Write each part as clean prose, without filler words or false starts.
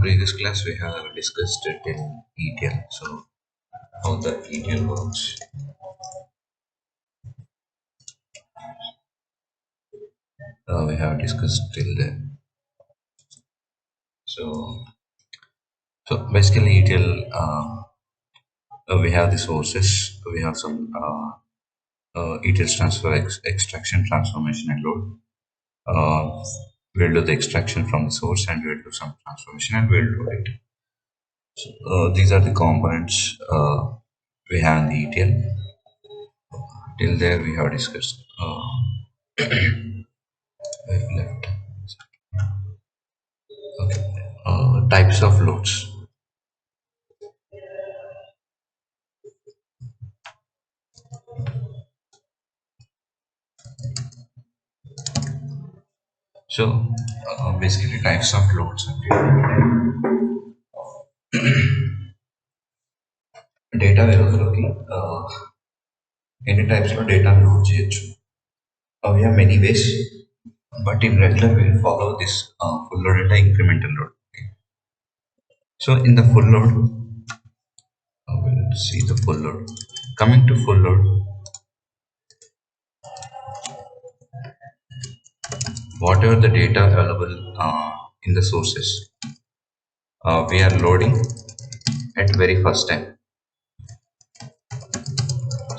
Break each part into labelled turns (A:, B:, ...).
A: previous class we have discussed it in ETL. So how the ETL works. We have discussed till there. So basically ETL we have the sources. We have some ETL transfer, extraction, transformation, and load. We'll do the extraction from the source and we'll do some transformation and we'll do it. So, these are the components we have in the ETL. Till there we have discussed. We've left. Okay. Types of loads. So basically types of loads. Data warehouse any types of data load చేయొచ్చు. We have many ways, but in regular we'll follow this full load data incremental load. Okay. So in the full load, we'll see the full load. Coming to full load, whatever the data available in the sources, we are loading at very first time.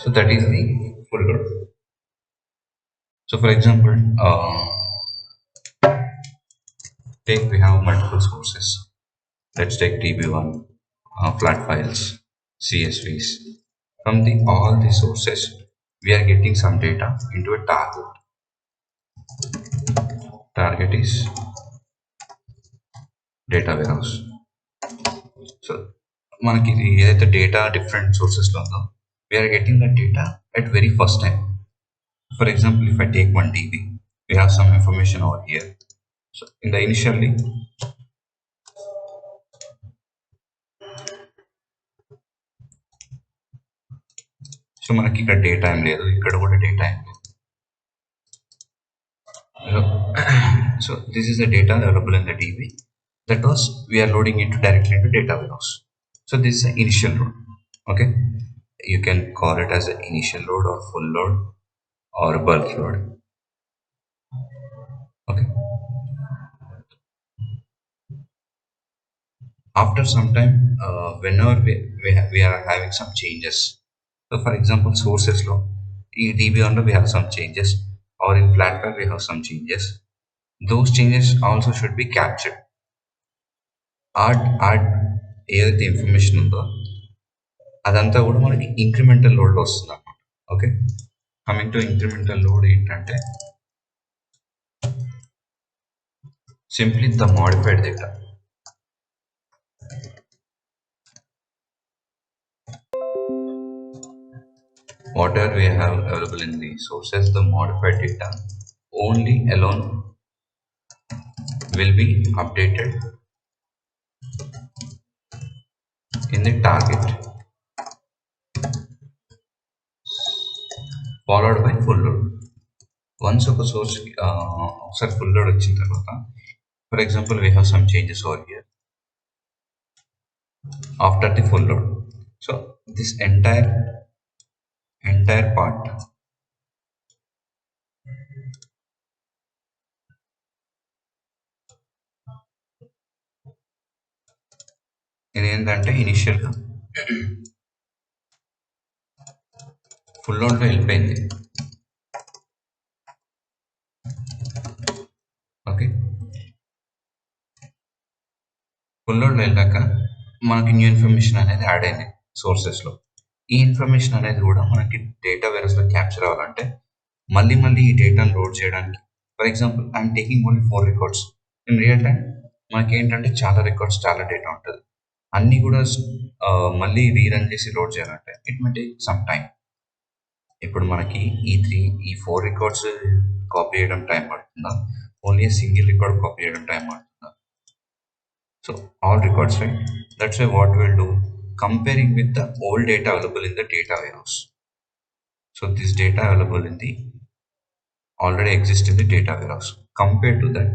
A: So that is the full load. So for example, take we have multiple sources. Let's take TB1, flat files, CSVs. From all the sources, we are getting some data into a target. Target is data warehouse. So మనకి ఏదైతే data different సోర్సెస్లో ఉందో we are getting that data at very first time. For example, if I take 1 TB, we have some information over here. So in the initially, so మనకి ఇక్కడ data ఏం లేదు, ఇక్కడ కూడా data ఏం లేదు. So this is the data available in the DB. That was we are loading it directly into data warehouse. So this is the initial load. Okay, you can call it as an initial load or full load or bulk load. Okay. After some time, whenever we are having some changes. So for example, sources low, in DB1 we have some changes, or in flatfile we have some changes. Those changes also should be captured. Add ఏదైతే information ఉందో అదంతా కూడా మనకి incremental లోడ్లో వస్తుంది అన్నమాట. Okay, coming to incremental load ఏంటంటే simply the modified data. Whatever we have available in the sources, the modified data only alone will be updated in the target, followed by full load. Once of a source full load వచ్చిన తర్వాత, for example, we have some changes over here after the full load. So this entire part ఇదేంటంటే ఇనిషియల్గా full లోడ్లో వెళ్ళిపోయింది. Okay, full లోడ్లో వెళ్ళాక మనకి new information అనేది యాడ్ అయింది సోర్సెస్లో. ఈ ఇన్ఫర్మేషన్ అనేది కూడా మనకి డేటా వేరస్లో క్యాప్చర్ అవ్వాలంటే మళ్ళీ ఈ డేటాను లోడ్ చేయడానికి, for example I'm taking only 4 records. In real time మనకి ఏంటంటే చాలా రికార్డ్స్, చాలా డేటా ఉంటుంది. అన్నీ కూడా మళ్ళీ రీరన్ చేసి లోడ్ చేయాలంటే it may take some time. ఇప్పుడు మనకి ఈ 4 రికార్డ్స్ కాపీ చేయడం టైం పడుతుందా, ఓన్లీ సింగిల్ రికార్డ్ కాపీ చేయడం టైం పడుతుందా? So all records, right? That's why what we'll do, comparing with the old data available in the data warehouse. So this data available in the already exists in the data warehouse. Compared to that,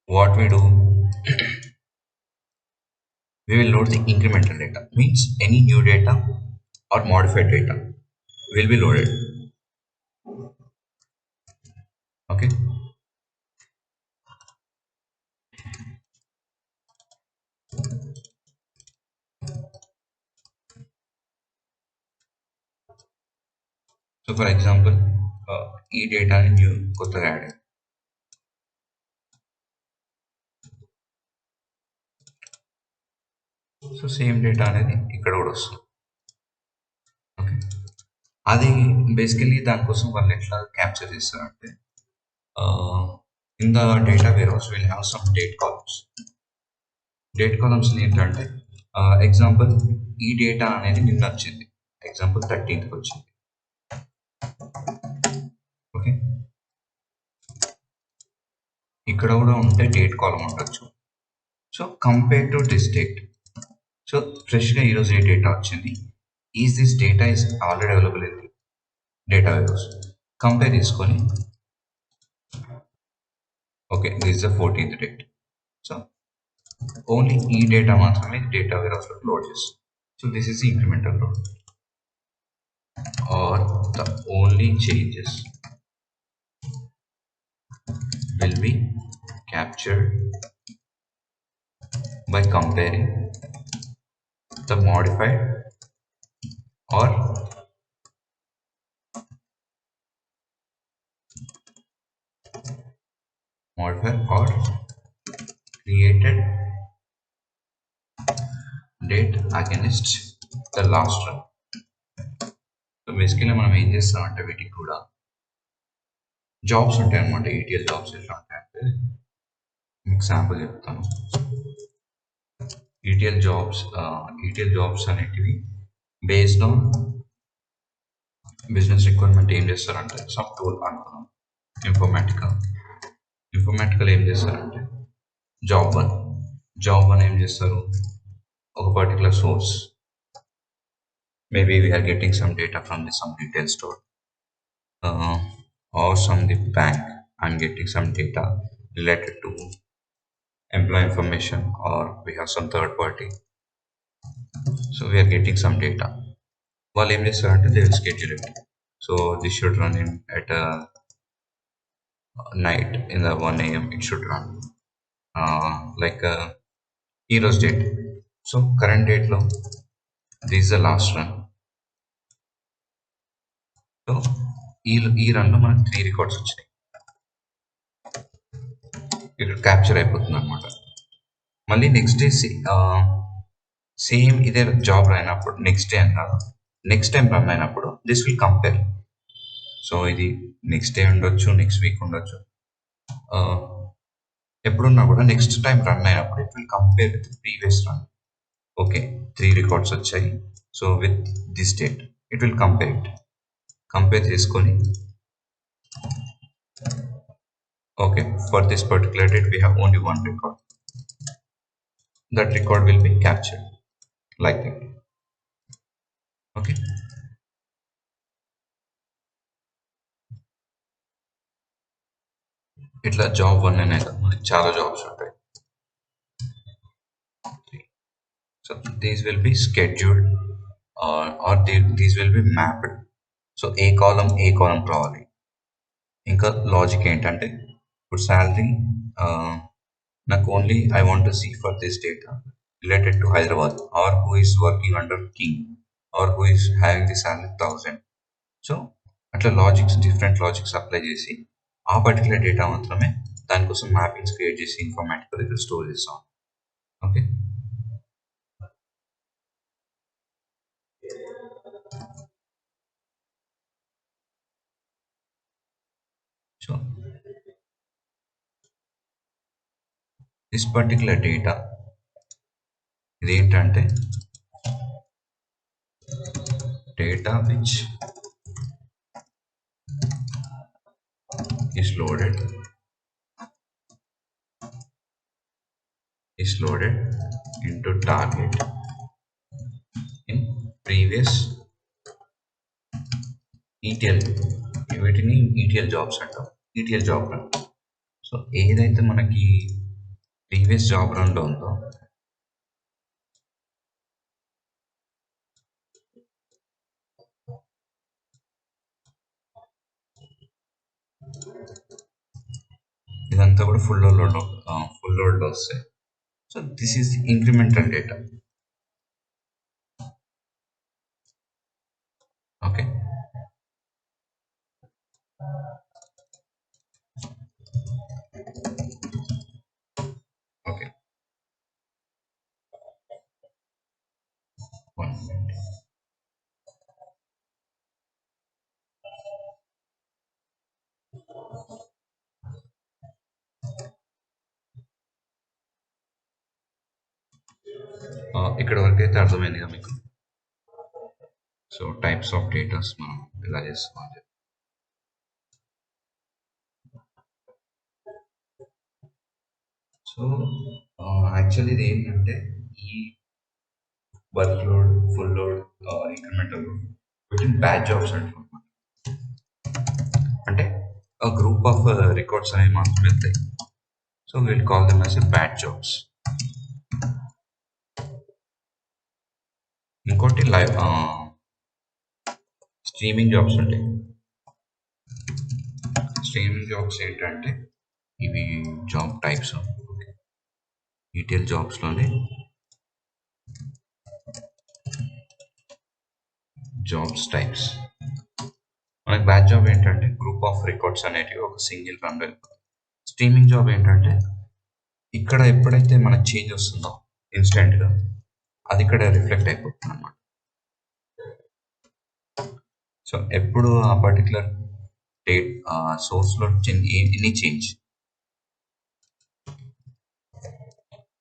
A: what we do, we will load the incremental data. Means any new data or modified data will be loaded. Okay. So for example, e data and new కొత్తగా add. So same data అనేది ఇక్కడ కూడా వస్తుంది. Okay, అది basically దానికోసం వాళ్ళు ఎట్లా capture చేస్తారంటే, in the data warehouse will have some date columns. Date columns ఏంటంటే, ఎగ్జాంపుల్ ఈ డేటా అనేది నిన్న వచ్చింది, ఎగ్జాంపుల్ 13th వచ్చింది. ఓకే, ఇక్కడ కూడా ఉంటే డేట్ కాలమ్ ఉండొచ్చు. So compare to this date, so ఫ్రెష్గా ఈరోజు ఏ డేటా వచ్చింది, is this data is already available in the data warehouse, compare చేసుకొని okay this the 14th date. So only ఈ డేటా మాత్రమే డేటా వేర్హౌస్లో లోడ్ చేస్తుంది. So this is the incremental load, or the only changes will be captured by comparing the modified or created date against the last run. So basically మనం ఏం చేస్తామంటే, వీటికి కూడా jobs ఉంటాయి అనమాట. ఈటీఎల్ జాబ్స్ ఎట్లా ఉంటాయంటే, మీకు శాంపుల్ చెప్తాను. ఈటీఎల్ జాబ్స్ అనేటివి బేస్డ్ ఆన్ బిజినెస్ రిక్వైర్మెంట్ ఏం చేస్తారంటే, సమ్ టూల్ అనుకున్నాం, ఇన్ఫర్మాటికల్ ఏం చేస్తారంటే, జాబ్ వన్ ఏం చేస్తారు, ఒక particular source, maybe we are getting some data from some retail store, or from the bank. I'm getting some data related to employee information, or we have some third party, so we are getting some data. While aim చేస్తారంటే, they will schedule it, so this should run in at night in the 1 a.m. it should run, like heroes date. So current date lo this is the last run. So ఈ రన్లో మనకు 3 records వచ్చాయి, ఇక్కడ capture అయిపోతుంది అనమాట. మళ్ళీ next day same ఇదే job run అయినప్పుడు, నెక్స్ట్ డే అని కాదు, నెక్స్ట్ టైం రన్ అయినప్పుడు దిస్ విల్ కంపేర్. సో ఇది నెక్స్ట్ డే ఉండొచ్చు, నెక్స్ట్ వీక్ ఉండొచ్చు, ఎప్పుడున్నా కూడా నెక్స్ట్ టైం రన్ అయినప్పుడు it will compare with previous run. Okay 3 records వచ్చాయి, so with this date it will compare చేసుకొని, okay for this particular date we have only one record, that record will be captured like that. Okay, ఇట్లా job one అనే కాదు, మనకి చాలా jobs ఉంటాయి. So these will be scheduled, or these will be mapped. So ఏ column రావాలి. ఇంకా logic ఏంటంటే, ఇప్పుడు శాలరీ నాకు only I want to see for this data related to Hyderabad, or who is working under King, or who is having the salary 1000. So అట్లా different logics apply చేసి ఆ particular data మాత్రమే దానికోసం మ్యాపింగ్స్ క్రియేట్ చేసి ఇన్ఫర్మాటికల్ ఇక్కడ store చేస్తాం. Okay, so this particular data ఇదేంటంటే, data which is loaded into target in previous ETL, వీటిని ETL జాబ్స్ అంటాం, ETL జాబ్. సో ఏదైతే మనకి ప్రీవియస్ జాబ్ రన్లో ఉందో ఇదంతా కూడా ఫుల్ లోడ్లో వస్తాయి. So this is incremental data. Okay, okay, ఇక్కడ వరకు అయితే అర్థమైందిగా మీకు. సో టైప్స్ ఆఫ్ డేటాస్ మనం ఎలా చేస్తామని చెప్పి. సో యాక్చువల్లీ ఇది ఏంటంటే ఈ workload, full load, incremental load వీటిని బ్యాచ్ జాబ్స్ అంటాం. అంటే గ్రూప్ ఆఫ్ రికార్డ్స్ అనేవి మాత్రం వెళ్తాయి. So will call them as batch jobs. ఇంకోటి లైవ్ స్ట్రీమింగ్ జాబ్స్ ఉంటాయి. స్ట్రీమింగ్ జాబ్స్ ఏంటంటే ఇవి జాబ్ టైప్స్. ఈటీఎల్ జాబ్స్లోనే జాబ్స్ టైప్స్. మనకి బ్యాచ్ జాబ్ ఏంటంటే గ్రూప్ ఆఫ్ రికార్డ్స్ అనేటివి ఒక సింగిల్ రన్ వెళ్ళిపోతాయి. స్ట్రీమింగ్ జాబ్ ఏంటంటే ఇక్కడ ఎప్పుడైతే మనకు చేంజ్ వస్తుందో ఇన్స్టెంట్గా అది ఇక్కడ రిఫ్లెక్ట్ అయిపోతుంది అన్నమాట. సో ఎప్పుడు ఆ పర్టికులర్ డేట్ సోర్స్లో ఎనీ చేంజ్,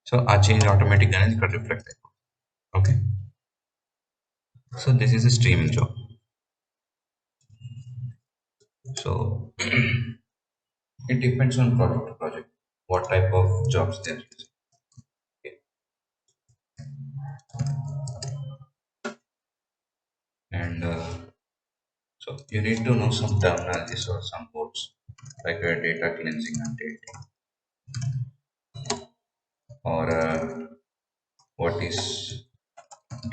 A: సో ఆ చేంజ్ ఆటోమేటిక్గా అనేది ఇక్కడ రిఫ్లెక్ట్ అయిపోతుంది. Okay, so this is a streaming job. So it depends on project to project what type of jobs they are using. Okay. And so you need to know some terminologies or some codes like data cleansing and data, or what is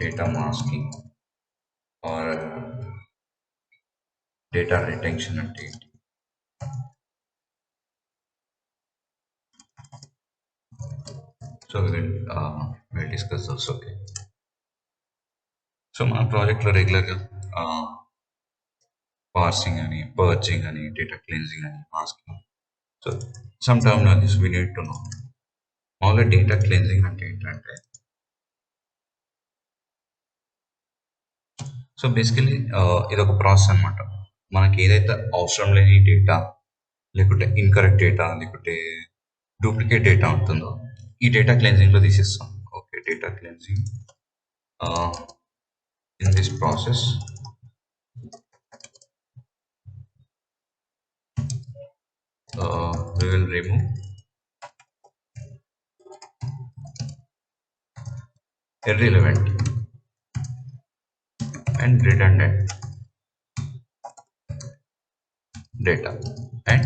A: data masking, or data retention and data. So we'll discuss those. Okay. So my project regular parsing and purging and data cleansing and masking. So some terminologies we need to know. All the data cleansing and data. So basically ఇది ఒక process అనమాట. మనకి ఏదైతే అవసరం లేని data, లేకుంటే incorrect data, లేకుంటే duplicate data ఉంటుందో ఈ డేటా క్లెన్జింగ్లో తీసేస్తాం. Okay, data cleansing in this process we will remove irrelevant and redundant data, and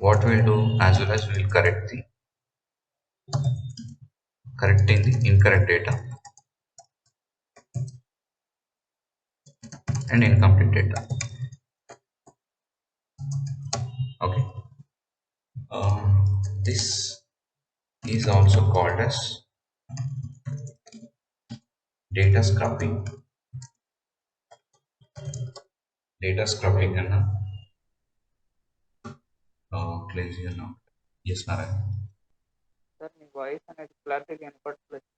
A: what we'll do as well as we'll correcting the incorrect data and incomplete data. Okay, this is also called as data scrubbing. Data scrubbing and cleansing and yes, Narayan.
B: Sir me voice అనేది క్లారిటీగా వినపడట్లేదు.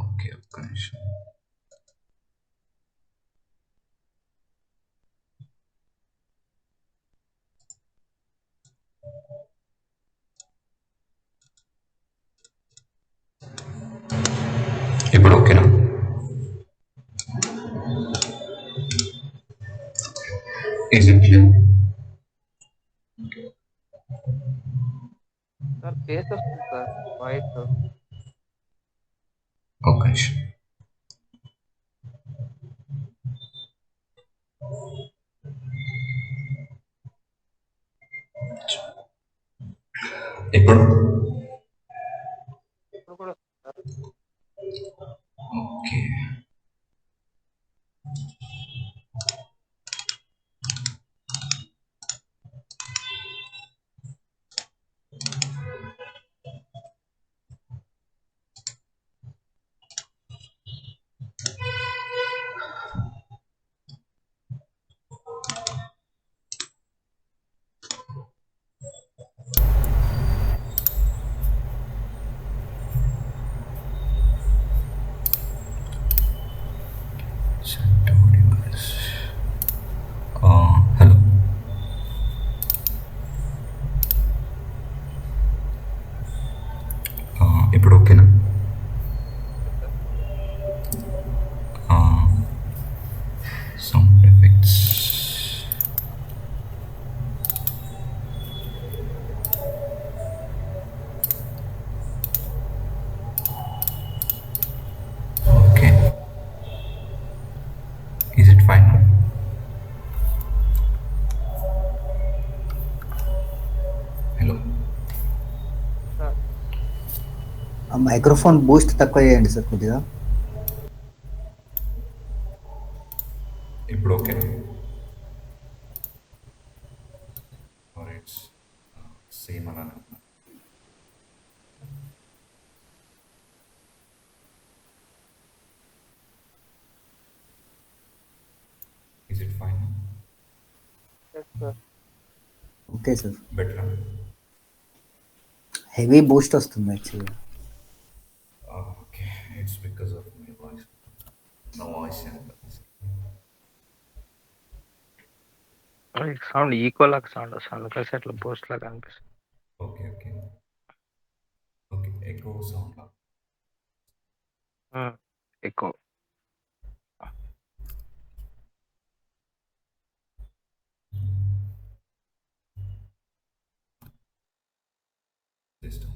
A: Okay, ఒక్క నిమిషం. ఇప్పుడు ఓకేనా? Is it clear?
B: Sir base వస్తుంది sir voice.
A: ఒక్క నిమిషం. ఇప్పుడు
B: ఇప్పుడు కూడా వస్తుంది సార్.
A: ఓకే. హలో. ఇప్పుడు ఓకేనా? Sound effects. Okay. Is it fine? Hello.
B: Sir
C: ఆ మైక్రోఫోన్ బూస్ట్ తక్కువ చేయండి సార్ కొద్దిగా.
A: ఇప్పుడు ఓకేనా? ఇట్స్ సేమ్ అలానే ఉందా? Is it fine?
B: Yes sir.
C: Okay sir.
A: Better.
C: Heavy boost వస్తుంది యాక్చువల్గా.
A: Okay. It's because of my voice. నా వాయిస్
B: సౌండ్ ఈక్వల్ లాగా సౌండ్ వస్తుంది, అందుకని అట్లా బూస్ట్ లాగా అనిపిస్తుంది.
A: Okay. Okay. Okay. Echo sound.
B: ఎక్కువ
A: సిస్టమ్.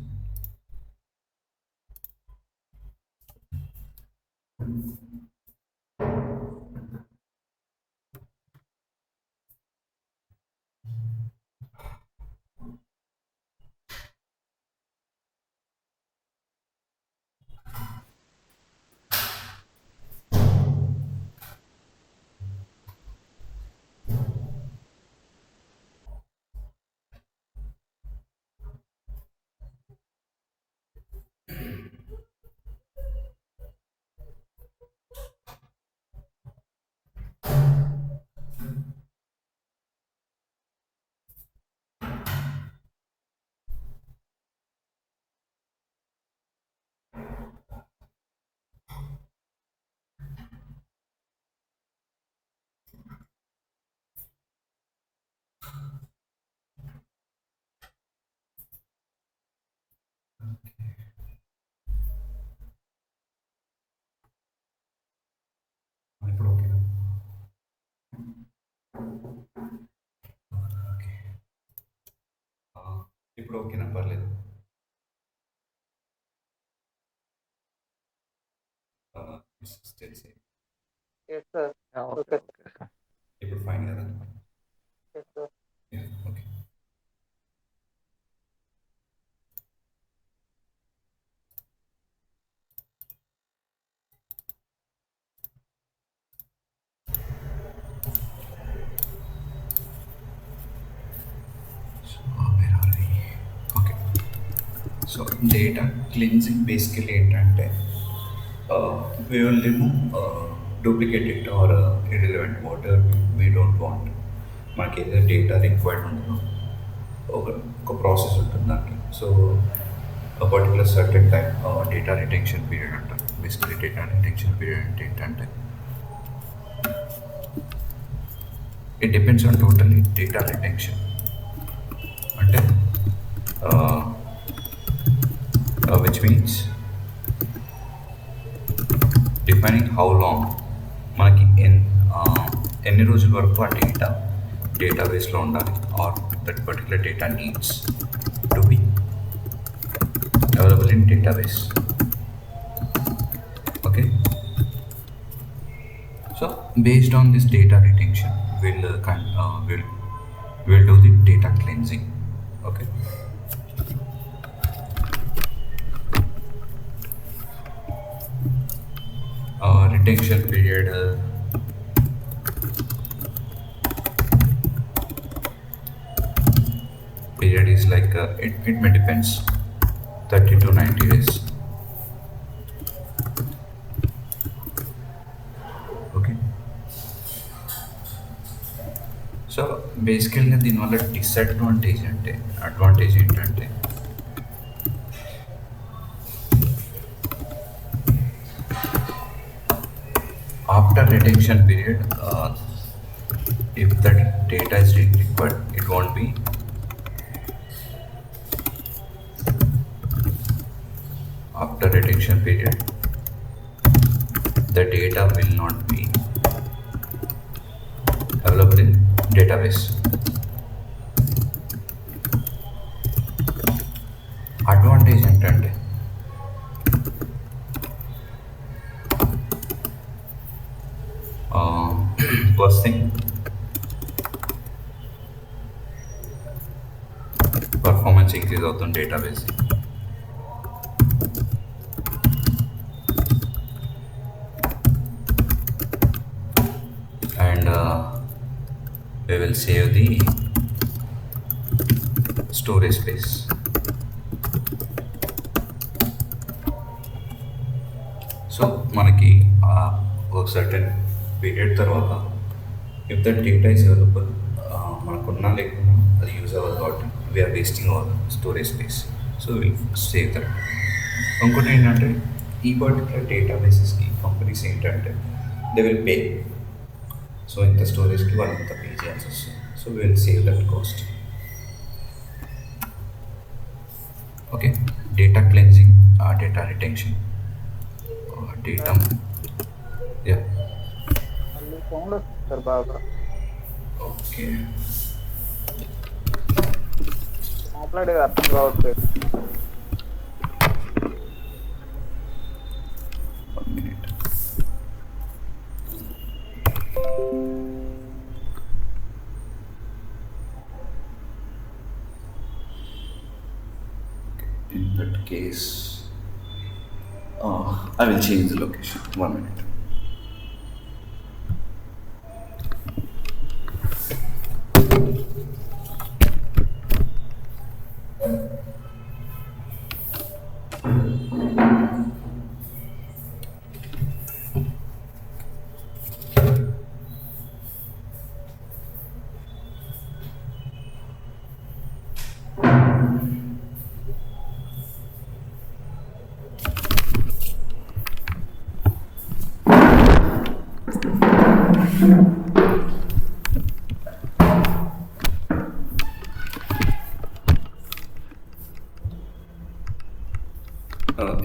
A: ఇప్పుడు ఓకేనా? ఓకే. ఇప్పుడు ఓకేనా? పర్లేదు. Still same.
B: Yes sir.
D: Okay
B: okay
D: okay sir.
A: ఇప్పుడు ఫైన్ కదా?
B: Yes sir.
A: Okay. Where are we? Okay. So data cleansing basically ఏంటంటే we will remove duplicate data or irrelevant whatever we don't want. మనకి ఏదైతే data required ఉంటుందో ఒక process ఉంటుంది దానికి. So particular certain time data retention period అంటారు. Basically data retention period అంటే ఏంటంటే it depends on totally data retention. అంటే which means defining how long మనకి ఎన్ని రోజుల వరకు ఆ డేటాబేస్లో ఉండాలి, or that particular data needs to be available in database. Okay. So based on this data retention we'll do the data cleansing. Okay. retention period is like it may depends 30 to 90 days. Okay, so బేసికల్గా దీనివల్ల disadvantage అంటే advantage ఏంటంటే after retention period, if the data is required, it won't be after retention period, the data will not be available in database. Advantage ఏంటంటే first thing, performance increase అవుతుంది database. And we will save the storage space. So మనకి ఒక certain period తర్వాత if the data is available మనకున్నా లేకున్నా అది use అవ్వదు కాబట్టి we are wasting our storage space. So will save that. ఇంకోటి ఏంటంటే ఈ పర్టికులర్ డేటాబేసెస్కి కంపెనీస్ ఏంటంటే దే విల్ పే. సో ఇంత స్టోరేజ్కి వాళ్ళు ఇంత పే చేయాల్సి వస్తుంది. So will save that cost. Okay, data cleansing, data retention, data
B: మళ్ళీ ఫోన్లో సార్ బాగా
A: ఓకే
B: మాట్లాడేది అర్థం కావట్లేదు.
A: In that case, I will change the location. 1 minute.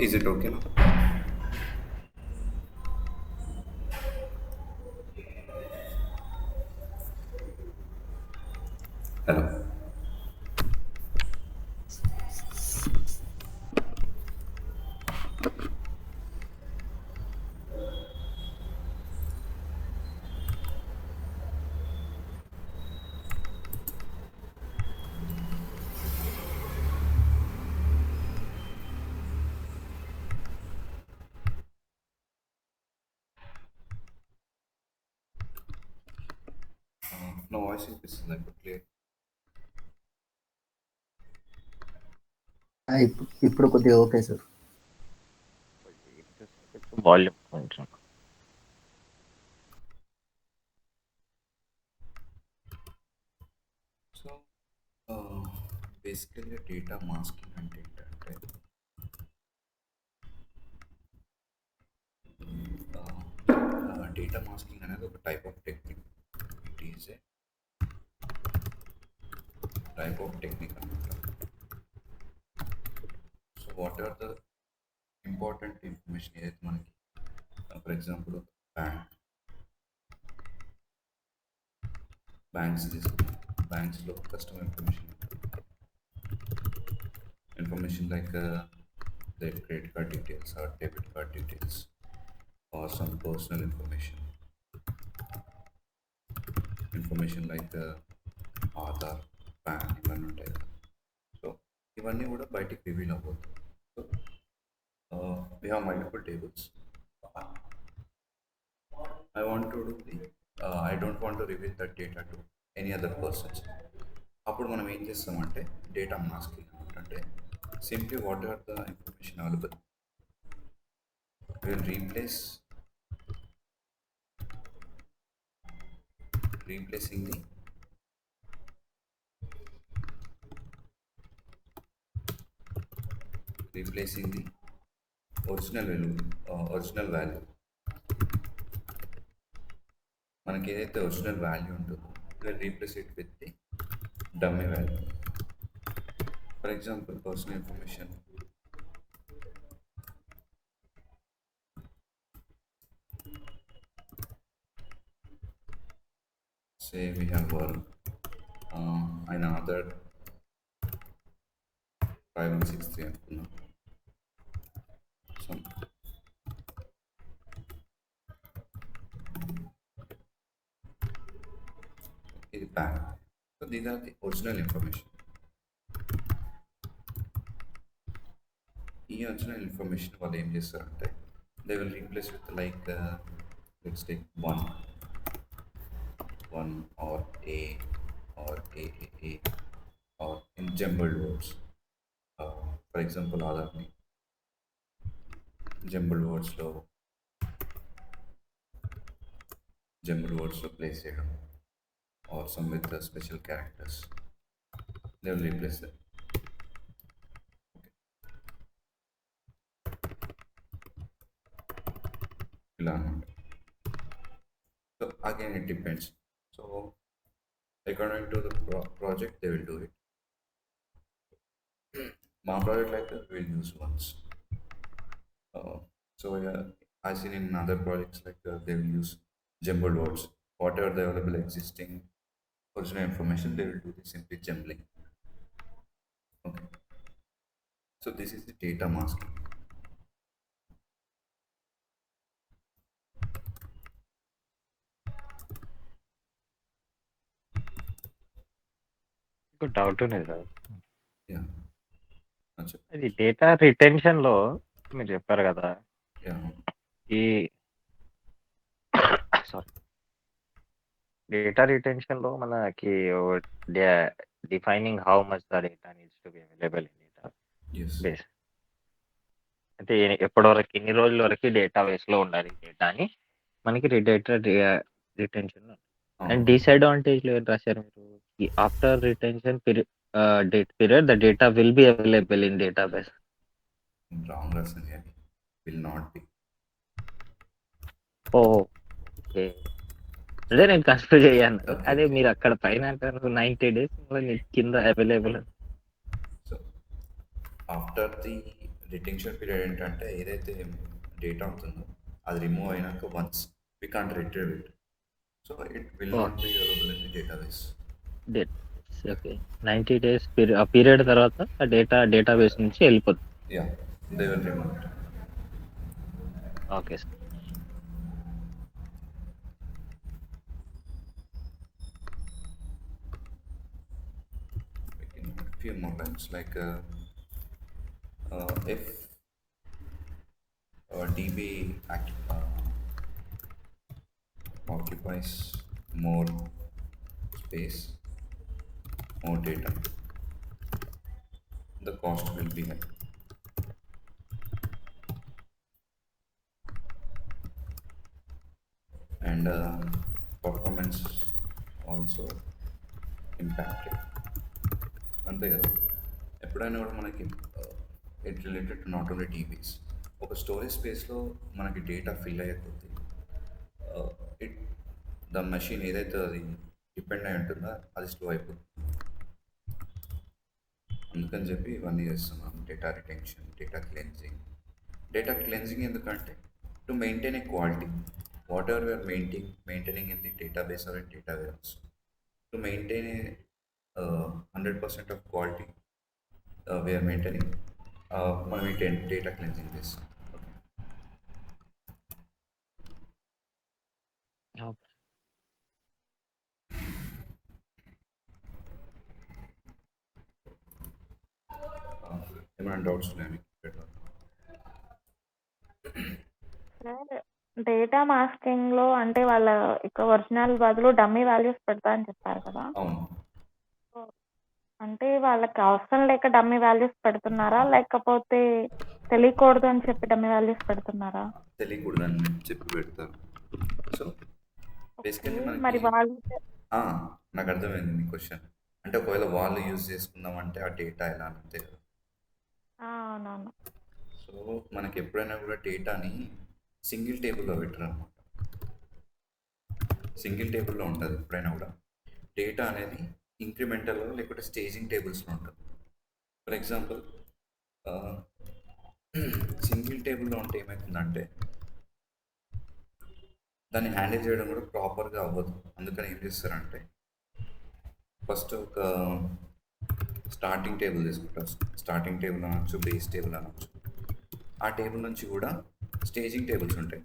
A: Is it okay now? Hello. No voice is like clear.
C: ఇప్పుడు కొద్దిగా okay sir.
D: Volume కొంచెం
A: so బేసికల్గా డేటా మాస్కింగ్ అంటే ఏంటంటే డేటా మాస్కింగ్ అనేది ఒక type of technique. It is a type of technique అనమాట. So what are the important information ఏదైతే మనకి, ఫర్ ఎగ్జాంపుల్ బ్యాంక్స్ తీసుకున్నాం. బ్యాంక్స్లో customer information like their credit card details or debit card details or some personal information like Aadhaar, pan ఇవన్నీ ఉంటాయి కదా. So ఇవన్నీ కూడా బయటికి రివీల్ అవ్వద్దు. So we have multiple tables. I want to do the I don't want to reveal that data to any other persons. అప్పుడు మనం ఏం చేస్తామంటే డేటా మాస్కింగ్ అంటే simply what are the information available will replacing the original value మనకి ఏదైతే original value ఉంటుందో will replace it with the dummy value. For example personal information say we have another 5163 అనుకున్నాం. Some ఇది pack. So these are the original information. ఈ original information వాళ్ళు ఏం చేస్తారంటే they will replace with like let's take 1 or a or a or in jumbled words. For example, ఆధార్ని jumbled వర్డ్స్లో place చేయడం or some with the special characters. They will replace them. Okay. So again it depends. So according to the project they will do it. My project like that we will use once. So I've seen in other projects like they will use jumbled words. Whatever the available existing original information, they will do the simply jumbling. Okay. So this is the data masking.
D: ఇంకో doubt ఉంది sir.
A: Yeah.
D: అది data retention లో మీరు చెప్పారు కదా,
A: Yeah.
D: ఈ sorry data retention లో మనకి defining how much the data needs to be available in data
A: Yes.
D: Base, అంటే ఎప్పటి వరకు ఎన్ని రోజుల వరకు డేటా బేస్ లో ఉండాలి డేటా అని మనకి డేటా రిటెన్షన్. అండ్ డిసడ్వాంటేజ్ లో ఏం రాశారు మీరు? After retention period the data will be available in data base.
A: Wrong lesson here. Will not be.
D: Okay, అదే నేను కన్ఫ్యూజ్ అయ్యాను.
A: Okay.
D: అదే మీరు అక్కడ పైన అంటారు 90 days కింద available.
A: So after the retention period ఏంటంటే ఏదైతే డేటా ఉంటుందో అది రిమూవ్ అయినాక once we can't retrieve it, so it will not be available in the database.
D: Okay, 90 days ఆ పీరియడ్ తర్వాత ఆ డేటాబేస్ నుంచి వెళ్ళిపోతుంది.
A: Yeah, they will remove it.
D: Okay sir.
A: Few more lines like if DB occupies more space, more data, the cost will be high. And performance also impacted. అంతే కదా, ఎప్పుడైనా కూడా మనకి it related to not only TVs. ఒక storage స్పేస్లో మనకి data fill అయ్యే కొద్దీ ఇట్ ద మెషిన్ ఏదైతే అది డిపెండ్ అయి ఉంటుందో అది స్లో అయిపోతుంది. అందుకని చెప్పి ఇవన్నీ చేస్తున్నాం, డేటా రిటెన్షన్, డేటా క్లెన్జింగ్ ఎందుకంటే to maintain a quality whatever we are maintaining in the database or in data wares, to maintain a 100% of quality we are maintaining, మనం ఈ డేటా క్లెన్జింగ్ చేస్తాం. ఏమైనా డౌట్స్ ఉన్నాయా?
E: డేటా మాస్కింగ్లో అంటే వాళ్ళ ఇక original బదులు డమ్మీ వాల్యూస్ పెడతా అని చెప్పారు కదా.
A: అవును.
E: సో అంటే వాళ్ళకి అవసరం లేక డమ్మీ వాల్యూస్ పెడుతున్నారా, లేకపోతే తెలియకూడదు అని చెప్పి డమ్మీ వాల్యూస్ పెడుతున్నారా?
A: తెలియకూడదని చెప్పి పెడతారు. సో బేసికల్లీ
E: మరి
A: మనకి
E: వాళ్ళు
A: నాకు అర్థమైంది మీ క్వశ్చన్. అంటే ఒకవేళ వాళ్ళు యూజ్ చేసుకుందామంటే ఆ డేటా ఎలా అంతే కదా.
E: అవునవును.
A: సో మనకి ఎప్పుడైనా కూడా డేటాని సింగిల్ టేబుల్లో పెట్టరు అనమాట. సింగిల్ టేబుల్లో ఉంటుంది ఎప్పుడైనా కూడా. డేటా అనేది ఇంక్రిమెంటల్లో లేకపోతే స్టేజింగ్ టేబుల్స్లో ఉంటుంది. ఫర్ ఎగ్జాంపుల్ సింగిల్ టేబుల్లో ఉంటే ఏమవుతుందంటే దాన్ని హ్యాండిల్ చేయడం కూడా ప్రాపర్గా అవ్వదు. అందుకని ఏం చేస్తారంటే ఫస్ట్ ఒక స్టార్టింగ్ టేబుల్ తీసుకుంటారు. స్టార్టింగ్ టేబుల్ అనొచ్చు, బేస్ టేబుల్ అనొచ్చు. ఆ టేబుల్ నుంచి కూడా స్టేజింగ్ టేబుల్స్ ఉంటాయి.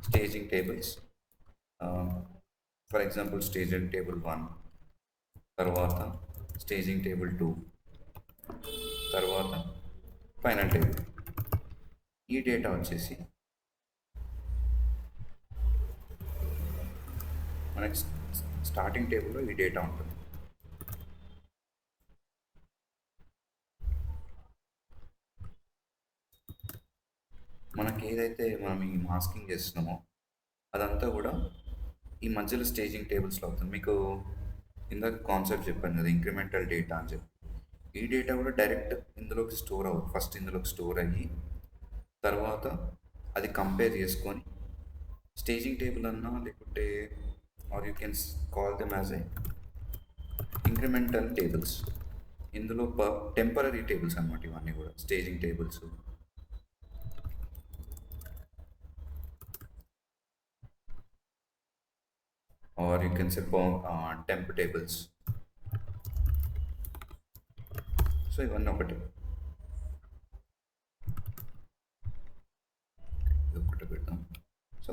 A: Staging tables for example staging table 1, తర్వాత స్టేజింగ్ టేబుల్ 2, తర్వాత ఫైనల్ టేబుల్. ఈ డేటా వచ్చేసి మనకి స్టార్టింగ్ టేబుల్లో ఈ డేటా ఉంటుంది. మనకి ఏదైతే మనం ఈ మాస్కింగ్ చేస్తున్నామో అదంతా కూడా ఈ మధ్యలో స్టేజింగ్ టేబుల్స్లో అవుతుంది. మీకు ఇందాక కాన్సెప్ట్ చెప్పాను కదా, ఇంక్రిమెంటల్ డేటా అని చెప్పి. ఈ డేటా కూడా డైరెక్ట్ ఇందులోకి స్టోర్ అవ్వదు. ఫస్ట్ ఇందులోకి స్టోర్ అయ్యి తర్వాత అది కంపేర్ చేసుకొని స్టేజింగ్ టేబుల్ అన్నా లేకుంటే or you can call them as a incremental tables. ఇందులో టెంపరీ టేబుల్స్ అన్నమాట ఇవన్నీ కూడా staging tables. Or you can say temp tables. So ఇవన్నీ ఒకటి పెడతాం. సో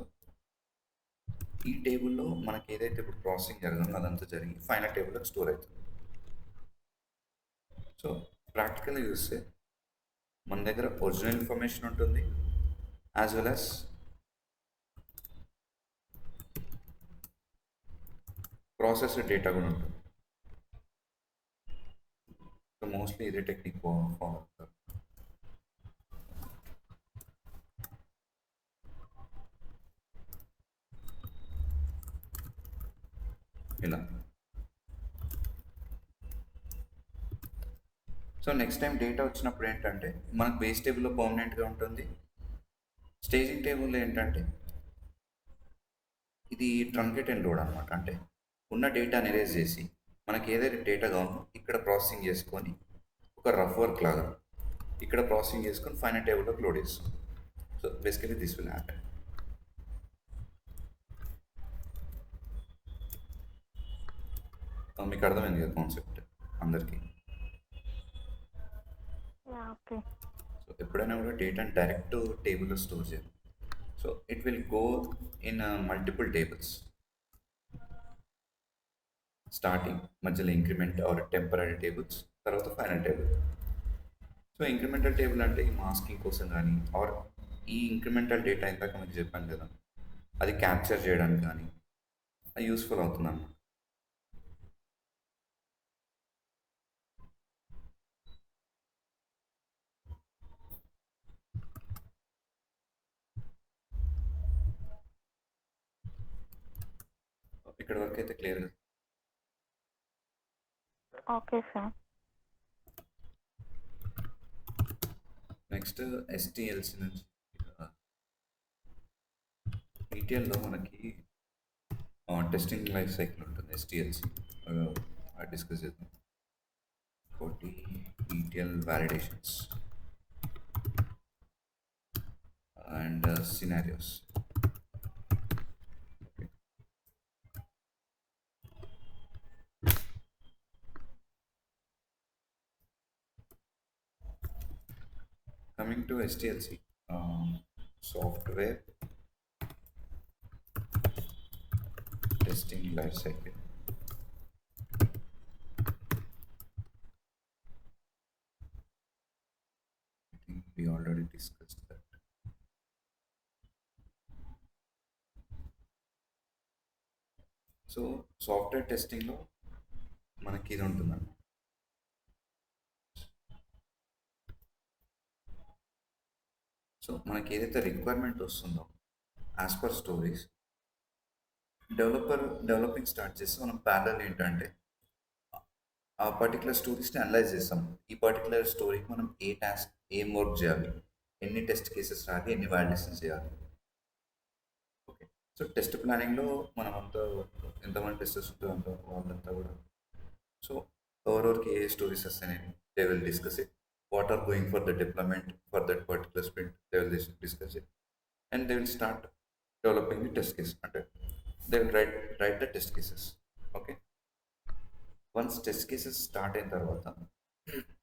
A: ఈ టేబుల్లో మనకి ఏదైతే ఇప్పుడు ప్రాసెసింగ్ జరగదో అదంతా జరిగి ఫైనల్ టేబుల్లో స్టోర్ అవుతుంది. సో ప్రాక్టికల్గా చూస్తే మన దగ్గర ఒరిజినల్ ఇన్ఫర్మేషన్ ఉంటుంది, as well as processed data కూడా ఉంటుంది. సో మోస్ట్లీ ఇదే టెక్నిక్ ఫాలో అవుతారు. ఇలా. సో నెక్స్ట్ టైం డేటా వచ్చినప్పుడు ఏంటంటే మనకు బేస్ టేబుల్లో పర్మనెంట్గా ఉంటుంది. స్టేజింగ్ టేబుల్లో ఏంటంటే ఇది ట్రంకెట్ అండ్ లోడ్ అనమాట. అంటే ఉన్న డేటాని ఎరేజ్ చేసి మనకి ఏదైతే డేటా కావాలో ఇక్కడ ప్రాసెసింగ్ చేసుకొని ఒక రఫ్ వర్క్ లాగా ఇక్కడ ప్రాసెసింగ్ చేసుకొని ఫైనల్ టేబుల్లోకి లోడ్ చేస్తాం. So basically this will happen. మీకు అర్థమైంది కదా కాన్సెప్ట్ అందరికీ?
E: ఓకే.
A: సో ఎప్పుడైనా కూడా డేటాని డైరెక్ట్ టేబుల్లో స్టోర్ చేయాలి. So it will go in multiple tables. Starting, మధ్యలో ఇంక్రిమెంట్ ఆర్ టెంపరీ టేబుల్స్, తర్వాత final table. So incremental table అంటే ఈ మాస్కింగ్ కోసం కానీ ఆర్ ఈ ఇంక్రిమెంటల్ డేటా ఇందాక మీకు చెప్పాను కదా అది క్యాప్చర్ చేయడానికి కానీ అది యూస్ఫుల్ అవుతుంది అన్నమాట. ఇక్కడ వరకు అయితే clear.
E: Okay sir.
A: Next STLC నుంచి ETLలో మనకి టెస్టింగ్ లైఫ్ సైకిల్ ఉంటుంది. STLC డిస్కస్ చేద్దాం. ఒకటి ETL validations and scenarios. Coming to STLC, software testing life cycle. I think we already discussed that. So software టెస్టింగ్లో మనకి ఇది ఉంటుందండి. సో మనకి ఏదైతే రిక్వైర్మెంట్ వస్తుందో as per stories developing start చేస్తే మనం ప్యారల్ ఏంటంటే ఆ పర్టికులర్ స్టోరీస్ని అనలైజ్ చేస్తాం. ఈ పర్టికులర్ స్టోరీకి మనం ఏం వర్క్ చేయాలి, ఎన్ని టెస్ట్ కేసెస్ రాయాలి, ఎన్ని వ్యాలిడేషన్ చేయాలి. ఓకే, సో టెస్ట్ ప్లానింగ్లో మనం అంతా ఎంతమంది టెస్టర్స్ ఉంటుందో అంత వాళ్ళంతా కూడా సో ఎవరెవరికి ఏ స్టోరీస్ వస్తాయని they will discuss it. What are going for the deployment for that particular sprint they will discuss it and they will start developing the test case. అంటే they will write the test cases. Okay, once test cases start అయిన తర్వాత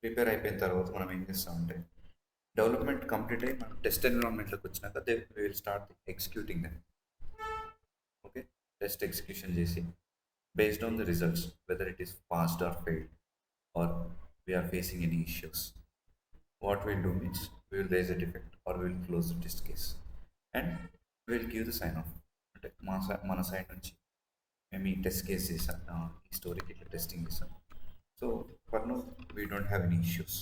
A: prepare అయిపోయిన తర్వాత మనం ఏం చేస్తామంటే development complete అయ్యి మనం టెస్ట్ ఎన్విరాన్మెంట్లోకి వచ్చినాక they will start executing them. Okay, test execution చేసి based on the results whether it is passed or failed or we are facing any issues, what we'll do means we will raise a defect or we will close the test case and we will give the sign off. అంటే మన side నుంచి మేము ఈ test case చేసాం, ఈ స్టోరీకి ఇట్లా testing చేసాం, so for no we don't have any issues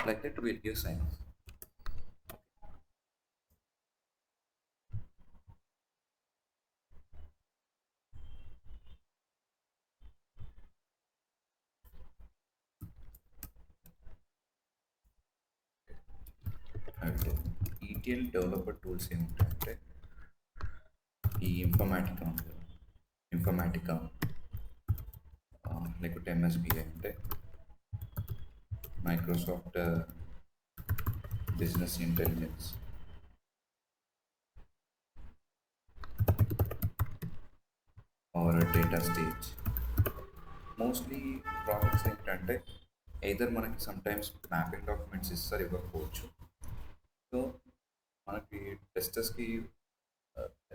A: like that will give sign off. అంటే ఈటీఎల్ డెవలపర్ టూల్స్ ఏముంటాయంటే ఈ ఇన్ఫర్మాటికా లేకుంటే ఎంఎస్బిఐ అంటే Microsoft business intelligence, or data stage. Mostly projects ఏంటంటే ఎయిదర్ మనకి సమ్టైమ్స్ మ్యాపింగ్ డాక్యుమెంట్స్ ఇస్తారు, ఇవ్వకపోవచ్చు. So మనకి టెస్టర్స్కి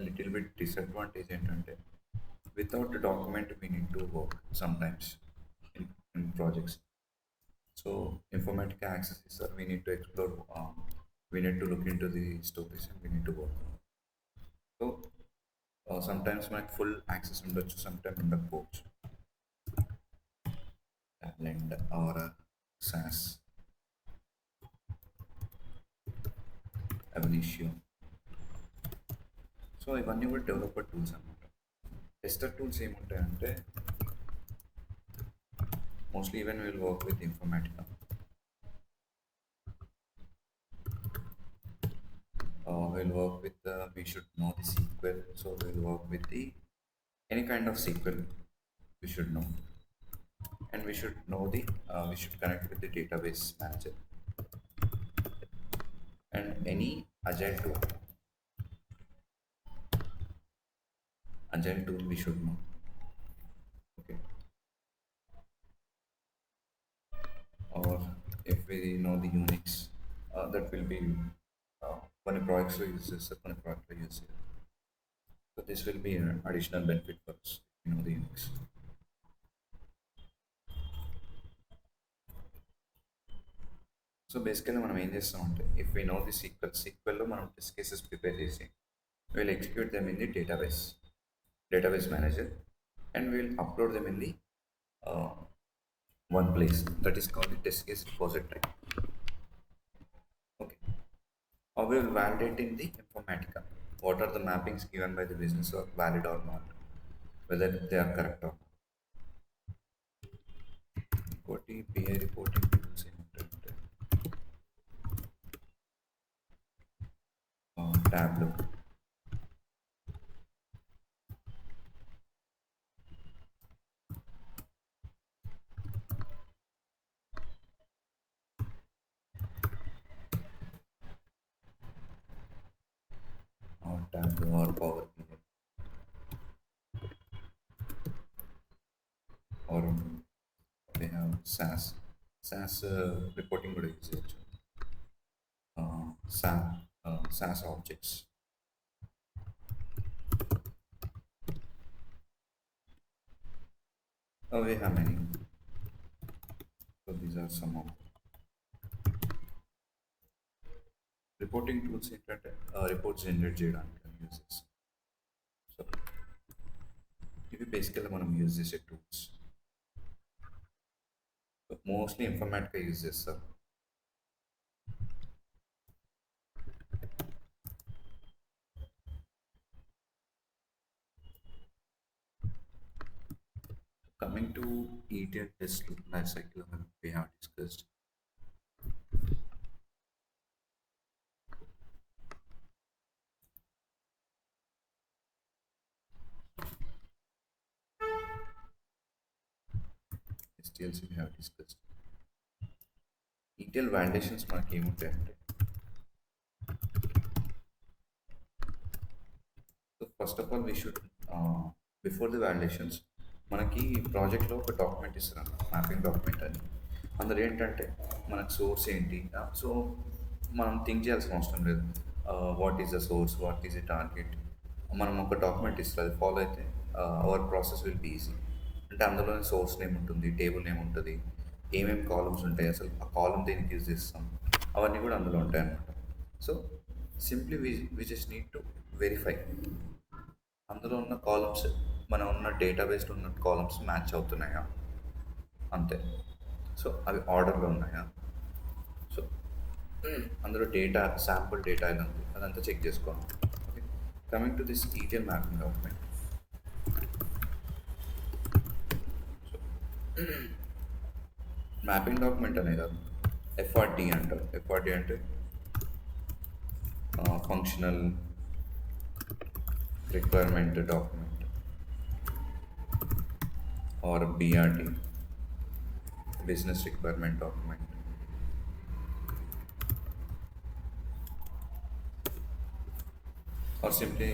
A: లిటిల్ బిట్ డిసడ్వాంటేజ్ ఏంటంటే without the document we need to work sometimes in projects. So informatica access is we need to explore, we need to look into the stories and we need to work. So sometimes my full access ఉండొచ్చు, sometimes ఉండకపోవచ్చు. Talent or SaaS have an issue. So ఇవన్నీ కూడా developer tools అన్నమాట. Tester tools ఏముంటాయంటే mostly even will work with Informatica, we'll work with we should know the SQL, so we'll work with the any kind of SQL we should know, and we should know the we should connect with the database manager and any agile tool we should know. Okay, or if we know the Unix, that will be కొన్ని projects use this, కొన్ని projects use it. So this will be an additional benefit for us, you know, the Unix. So basically మనం ఏం చేస్తామంటే if we know the సీక్వెల్లో మనం test cases prepare చేసి will execute them in the database manager and we'll upload them in the one place that is called the test case repository. Okay, or we will validate in the informatica what are the mappings given by the business are valid or not, whether they are correct or not. PI reporting tools ఏంటంటే Tableau, or Tableau or Power BI, or we have SaaS reporting కూడా use చేయొచ్చు. SaaS objects. We have many. So these are some of reporting tools ఏంటంటే reports generate చేయడానికి uses. So ఇవి బేసికల్గా మనం use చేసే tools. Mostly ఇన్ఫర్మాటిక్గా use చేస్తారు. Coming to ETL test life cycle, we have discussed. STLC we have discussed. ETL validations మనకి ఏముంటాయంటే, so first of all we should before the validations మనకి ప్రాజెక్ట్లో ఒక డాక్యుమెంట్ ఇస్తారు, మ్యాపింగ్ డాక్యుమెంట్ అని. అందులో ఏంటంటే మనకు సోర్స్ ఏంటి, సో మనం థింక్ చేయాల్సిన అవసరం లేదు. What is the source, what is the target, మనం ఒక డాక్యుమెంట్ ఇస్తారు, అది ఫాలో అయితే our process will be easy. అంటే అందులోనే సోర్స్ నేమ్ ఉంటుంది, టేబుల్ నేమ్ ఉంటుంది, ఏమేమి కాలమ్స్ ఉంటాయి, అసలు ఆ కాలమ్ దేనికి యూజ్ చేస్తాం, అవన్నీ కూడా అందులో ఉంటాయి అన్నమాట. So simply we just need to verify అందులో ఉన్న కాలమ్స్, మనం ఉన్న డేటాబేస్లో ఉన్న కాలమ్స్ మ్యాచ్ అవుతున్నాయా, అంతే. సో అవి ఆర్డర్లో ఉన్నాయా, సో అందులో డేటా, శాంపుల్ డేటా ఎలా ఉంది, అదంతా చెక్ చేసుకోవాలి. Okay, coming to this ETL mapping document. Mapping document అనే కాదు, FRD అంటారు. FRD అంటే functional requirement document, or BRD, business requirement document, or simply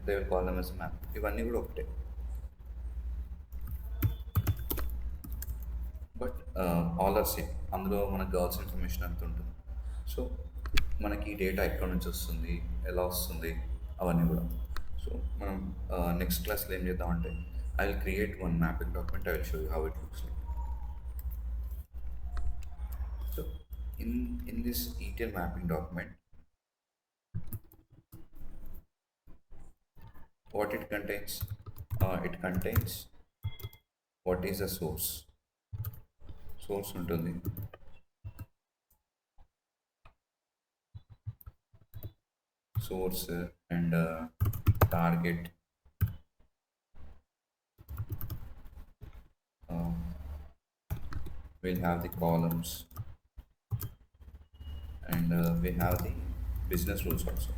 A: they will call them as map. ఇవన్నీ కూడా ఒకటే, బట్ ఆల్ ఆర్ సేమ్. అందులో మనకు కావాల్సిన ఇన్ఫర్మేషన్ అంత ఉంటుంది. సో మనకి డేటా ఎక్కడి నుంచి వస్తుంది, ఎలా వస్తుంది, అవన్నీ కూడా. సో మనం నెక్స్ట్ క్లాస్లో ఏం చేద్దామంటే, I will create one mapping document, I will show you how it looks like. So in this ETL mapping document, what it contains, it contains what is the source ఉంటుంది, source and target, we'll have the columns, and we have the business rules also.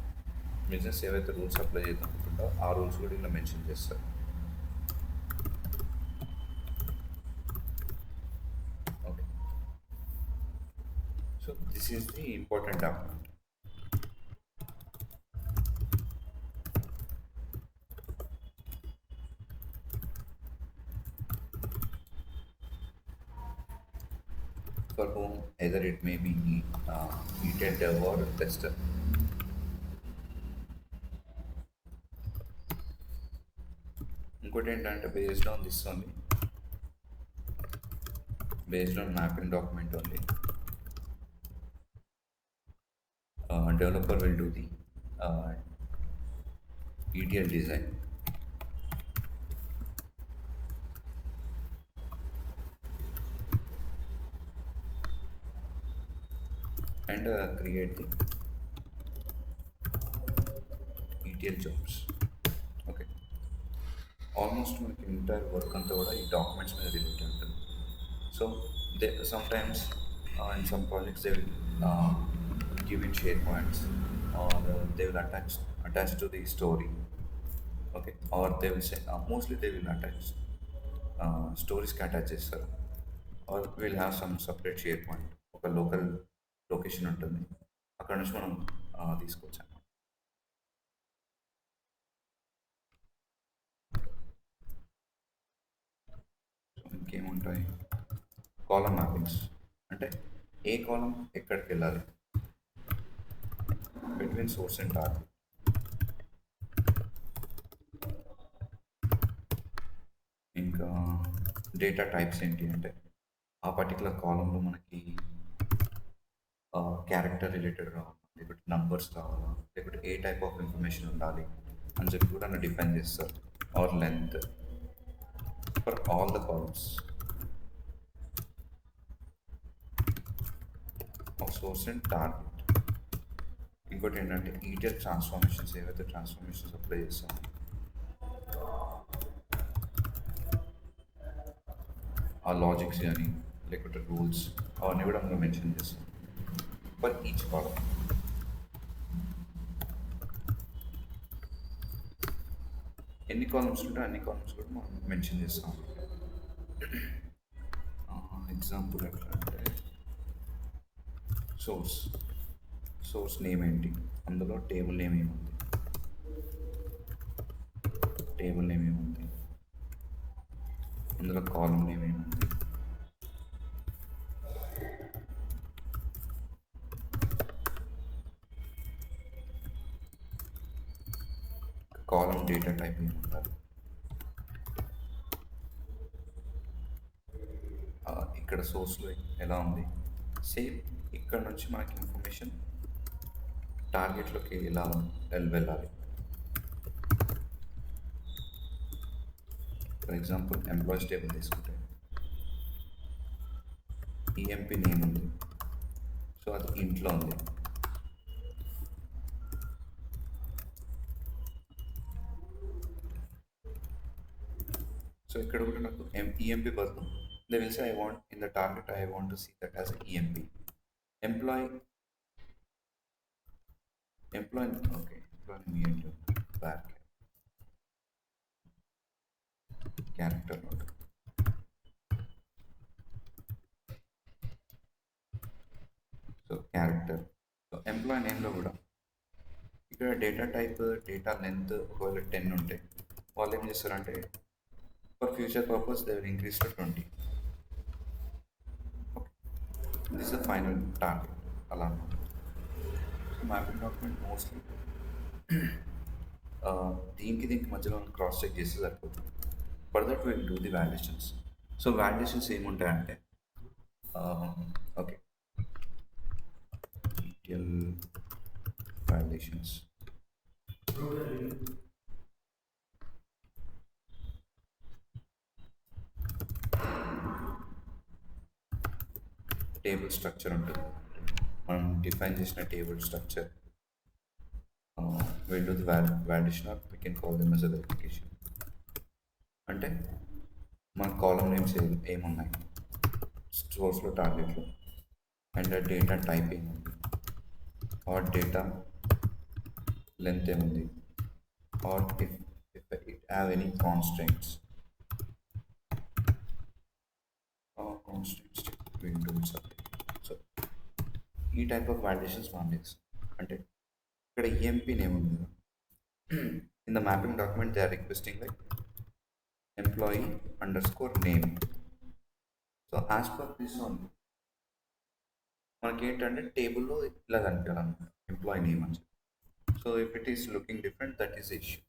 A: Business ఏవైతే rules apply చేద్దాం అనుకుంటా ఆ rules కూడా ఇలా mention చేస్తారు. Okay, so this is the important document. For whom either it may be ETL dev or tester. ఇంకోటి ఏంటంటే, based on this only, based on mapping document only, developer will do the ETL design. And create the ETL jobs. Okay, almost మనకి entire work అంతా కూడా ఈ documents మీద related ఉంటుంది. So they sometimes in some projects they will give in share points, or they will attach to the story. Okay, or they will say, mostly they will attach స్టోరీస్కి attach చేస్తారు. Or will have some separate share point, ఒక local location ఉంటుంది, అక్కడ నుంచి మనం తీసుకొచ్చాము. ఇంకేముంటాయి, column mappings అంటే ఏ column ఎక్కడికి వెళ్ళాలి, బిట్వీన్ సోర్స్ అండ్ టార్గెట్. ఇంకా డేటా టైప్స్ ఏంటి అంటే, ఆ పర్టికులర్ కాలంలో మనకి క్యారెక్టర్ రిలేటెడ్ కావాలా, లేకపోతే నంబర్స్ కావాలా, లేకపోతే ఏ టైప్ ఆఫ్ ఇన్ఫర్మేషన్ ఉండాలి అని చెప్పి కూడా డిఫైన్ చేస్తారు. or length for all the columns of source and target. ఇంకోటి ఏంటంటే ETL ట్రాన్స్ఫార్మేషన్స్, ఏవైతే ట్రాన్స్ఫార్మేషన్స్ అప్లై చేస్తామో ఆ లాజిక్స్ కానీ లేకపోతే రూల్స్ అవన్నీ కూడా మనం మెన్షన్ చేస్తాం ఫర్ ఈచ్ కాలం. ఎన్ని కాలమ్స్ ఉంటే అన్ని కాలమ్స్ కూడా మనం మెన్షన్ చేస్తాం. ఎగ్జాంపుల్ ఎట్లా అంటే సోర్స్ నేమ్ ఏంటి, అందులో టేబుల్ నేమ్ ఏముంది, అందులో కాలం నేమ్ ఏముంది, కాలం డేటా టైప్ ఏముండాలి, ఇక్కడ సోర్స్లో ఎలా ఉంది, సేమ్ ఇక్కడ నుంచి మనకి ఇన్ఫర్మేషన్ టార్గెట్లోకి ఎలా వెళ్ళాలి. ఫర్ ఎగ్జాంపుల్ ఎంప్లాయీస్ టేబుల్ తీసుకుంటే ఈఎంపీ నేమ్ ఉంది, సో అది ఇంట్లో ఉంది. సో ఇక్కడ కూడా నాకు ఈఎంపీ బదులు they will say I want in the target I want to see that as EMP. Employee okay, employee మీ అంటే back character note. So character, so employee నేమ్లో కూడా ఇక్కడ డేటా టైప్, డేటా లెంత్ ఒకవేళ 10 ఉంటే వాళ్ళు ఏం చేస్తారంటే for future purpose they will increase to 20. Okay, this the final target అలా. సో మ్యాపింగ్ డాక్యుమెంట్ మోస్ట్లీ దీనికి మధ్యలో క్రాస్ చెక్ చేస్తే సరిపోతుంది. For that will do the validations. So validations ఏముంటాయంటే okay, ETL validations. Table structure ఉంటుంది, మనం define చేసిన table structure will do the validation or we can call them as a verification. అంటే మన కాలం నేమ్స్ ఏమున్నాయి స్టోర్స్లో, టార్గెట్లో, అండ్ డేటా టైప్ ఏముంది, ఆర్ డేటా లెంత్ ఏముంది, or if it have any constants windows. So ఈ type of validations మనం చేస్తాం. అంటే ఇక్కడ ఈఎంపీ నేమ్ ఉంది కదా, in the mapping document they are requesting like employee_name. So as per this one మనకి ఏంటంటే టేబుల్లో ఇలా కనిపించాలన్నమాట ఎంప్లాయీ నేమ్ అని చెప్పి. So if it is looking different that is issue.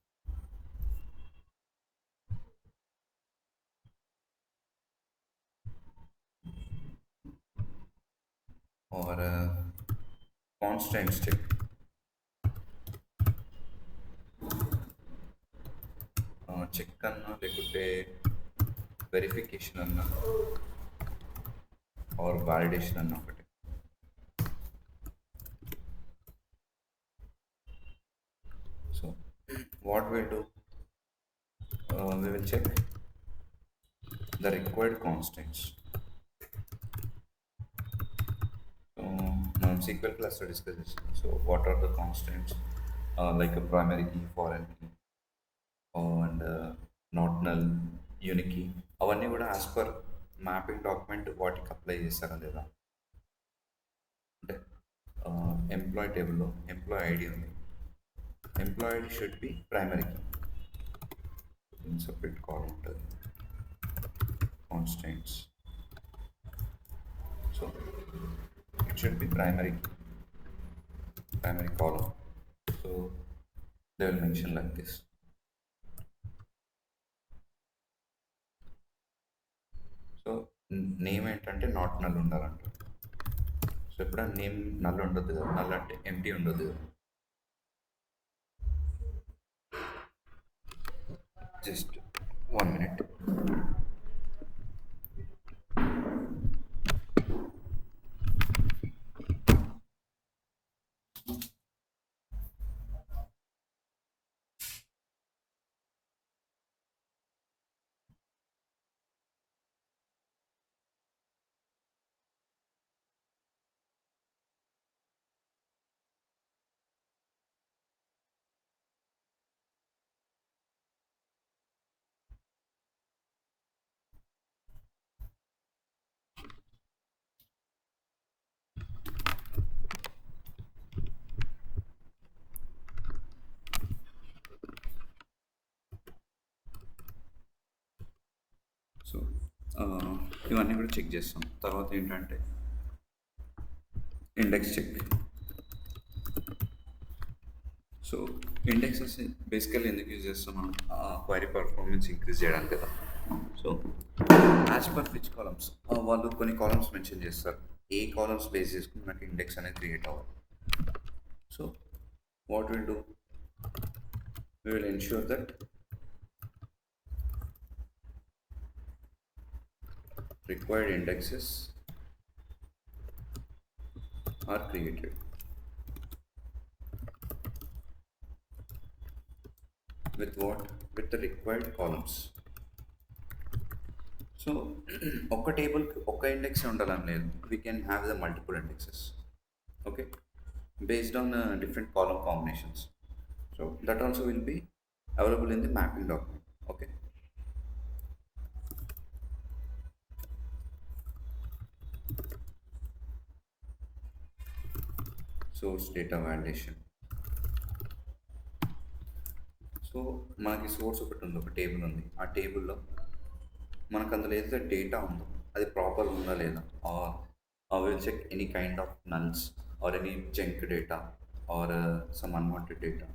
A: Or constants check, check అన్నా లేకుంటే వెరిఫికేషన్ అన్నా ఆర్ వాలిడేషన్ అన్నా ఒకటి. So what will do, we will check the required constants. So మనం SQL క్లాస్లో డిస్కస్ చేస్తాం. So what are the constants like primary key, foreign key and not null, unique key, అవన్నీ కూడా as per mapping document వాటికి apply చేస్తారా లేదా. అంటే employee టేబుల్లో ఎంప్లాయీ ఐడి ఉంది, employee ID should be primary key, separate column ఉంటుంది constants. So it should be primary column. So they will mention like this. So name ఏంటంటే not null ఉండాలంట. So ఇప్పుడు నేమ్ నల్ ఉండదు కదా, null అంటే empty ఉండదు కదా. Just 1 minute. సో ఇవన్నీ కూడా చెక్ చేస్తాం. తర్వాత ఏంటంటే index check. So indexes basically ఎందుకు యూజ్ చేస్తాం మనం? క్వైరీ పర్ఫార్మెన్స్ ఇంక్రీజ్ చేయడానికి కదా. So as per which columns, వాళ్ళు కొన్ని కాలమ్స్ మెన్షన్ చేస్తారు. ఏ కాలమ్స్ బేస్ చేసుకుని మనకి ఇండెక్స్ అనేది క్రియేట్ అవ్వాలి. So what will do, we will ensure that required indexes are created with what? With the required columns. So ఒక టేబుల్ ఒక index ఉండాలని లేదు, we can have the multiple indexes, okay, based on different column combinations. So that also will be available in the mapping document, okay. Source data validation. So మనకి source ఒకటి ఉంది, ఒక table ఉంది. ఆ టేబుల్లో మనకు అందులో ఏదైతే డేటా ఉందో అది ప్రాపర్గా ఉందా లేదా, or will check any kind of nulls or any junk data or some unwanted data,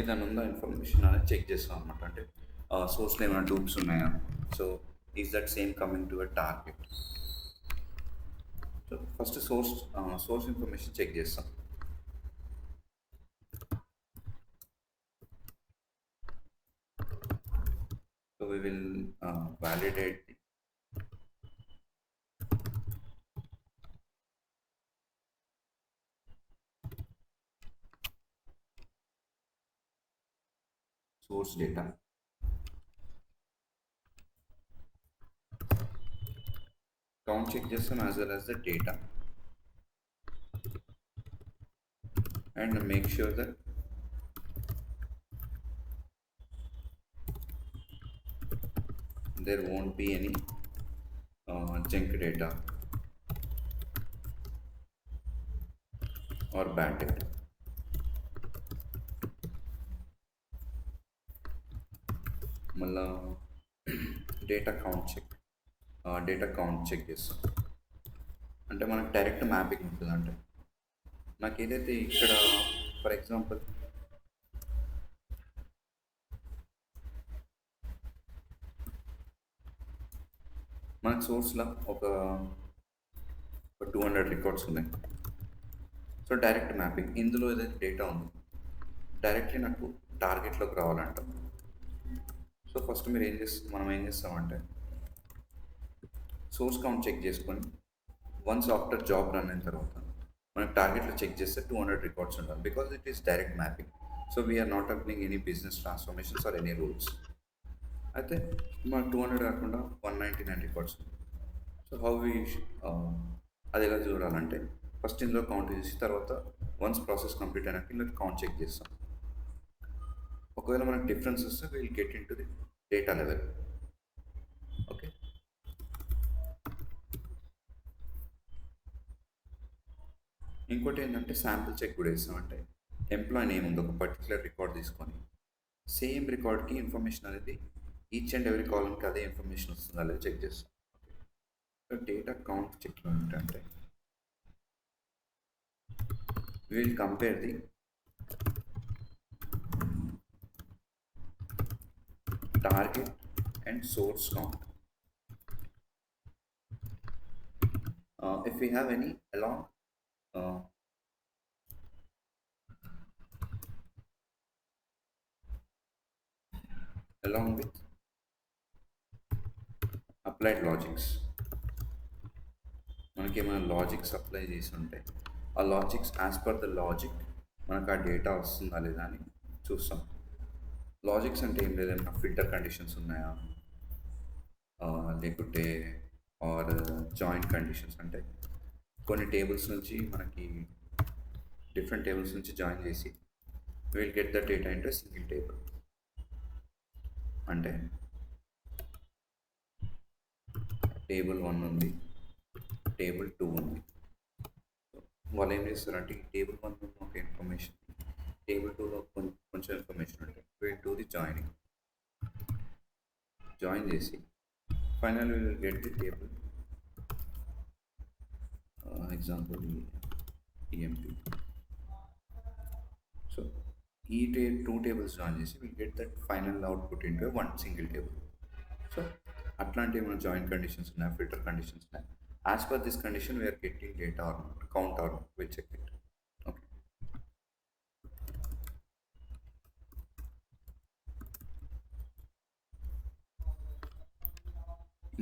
A: ఏదైనా ఉందా ఇన్ఫర్మేషన్ అనేది చెక్ చేస్తాం అనమాట. అంటే సోర్స్లో ఏమైనా డూప్స్ ఉన్నాయా, so is that same coming to a target. So first source information check చేస్తాం. So we will validate source data. Count check చేస్తాం as well as the data, and make sure that there won't be any junk data or bad data. మళ్ళా data count check చేస్తాం. అంటే మనకు direct mapping ఉంటుంది. అంటే నాకు ఏదైతే ఇక్కడ ఫర్ ఎగ్జాంపుల్ మనకు సోర్స్లో ఒక 200 రికార్డ్స్ ఉన్నాయి. సో డైరెక్ట్ మ్యాపింగ్, ఇందులో ఏదైతే డేటా ఉందో డైరెక్ట్లీ నాకు టార్గెట్లోకి రావాలంట. సో ఫస్ట్ మనం ఏం చేస్తామంటే సోర్స్ కౌంట్ చెక్ చేసుకొని వన్స్ ఆఫ్టర్ జాబ్ రన్ అయిన తర్వాత మనకి టార్గెట్లో చెక్ చేస్తే 200 రికార్డ్స్ ఉండాలి, because it is direct mapping. So we are not applying any business transformations or any rules. అయితే మనకు 200 కాకుండా 199 రికార్డ్స్. సో హౌ అది ఎలా చూడాలంటే ఫస్ట్ ఇందులో కౌంట్ చేసి తర్వాత వన్స్ ప్రాసెస్ కంప్లీట్ అయినాక ఇలా కౌంట్ చెక్ చేస్తాం. ఒకవేళ మనకు డిఫరెన్స్ వస్తే will get in to the data level, okay. ఇంకోటి ఏంటంటే శాంపుల్ చెక్ కూడా వేస్తాం. అంటే ఎంప్లాయ్ నేమ్ ఉంది, ఒక పర్టికులర్ రికార్డ్ తీసుకొని సేమ్ రికార్డ్కి ఇన్ఫర్మేషన్ అనేది ఈచ్ అండ్ ఎవ్రీ కాలమ్కి అదే ఇన్ఫర్మేషన్ వస్తుందా లేదా చెక్ చేస్తాం. సో డేటా కౌంట్ చెక్లో ఏంటంటే we will compare the target and source count. If we have any along along with applied logics. మనకి ఏమైనా లాజిక్స్ అప్లై చేసి ఉంటే ఆ logics as per the logic మనకు ఆ డేటా వస్తుందా లేదా అని చూస్తాం. లాజిక్స్ అంటే ఏం లేదన్నా ఫిల్టర్ కండిషన్స్ ఉన్నాయా, లేకుంటే ఆర్ జాయింట్ కండిషన్స్ అంటే కొన్ని టేబుల్స్ నుంచి మనకి డిఫరెంట్ టేబుల్స్ నుంచి జాయిన్ చేసి will get the data into single table. అంటే టేబుల్ 1 ఉంది, టేబుల్ 2 ఉంది. వాళ్ళు ఏం చేస్తారంటే ఈ టేబుల్ 1 ఒక ఇన్ఫర్మేషన్, టేబుల్ 2లో కొంచెం ఇన్ఫర్మేషన్ ఉంటుంది, will do the joining. Join చేసి final will get the table, example EMP. So ఈ టూ టేబుల్స్ జాయిన్ చేసి will get that final output into one single table. So అట్లాంటి ఏమైనా జాయిన్ కండిషన్స్ ఉన్నాయి, filter conditions ఉన్నాయి. As per this condition we are getting data or count or will check it. Okay,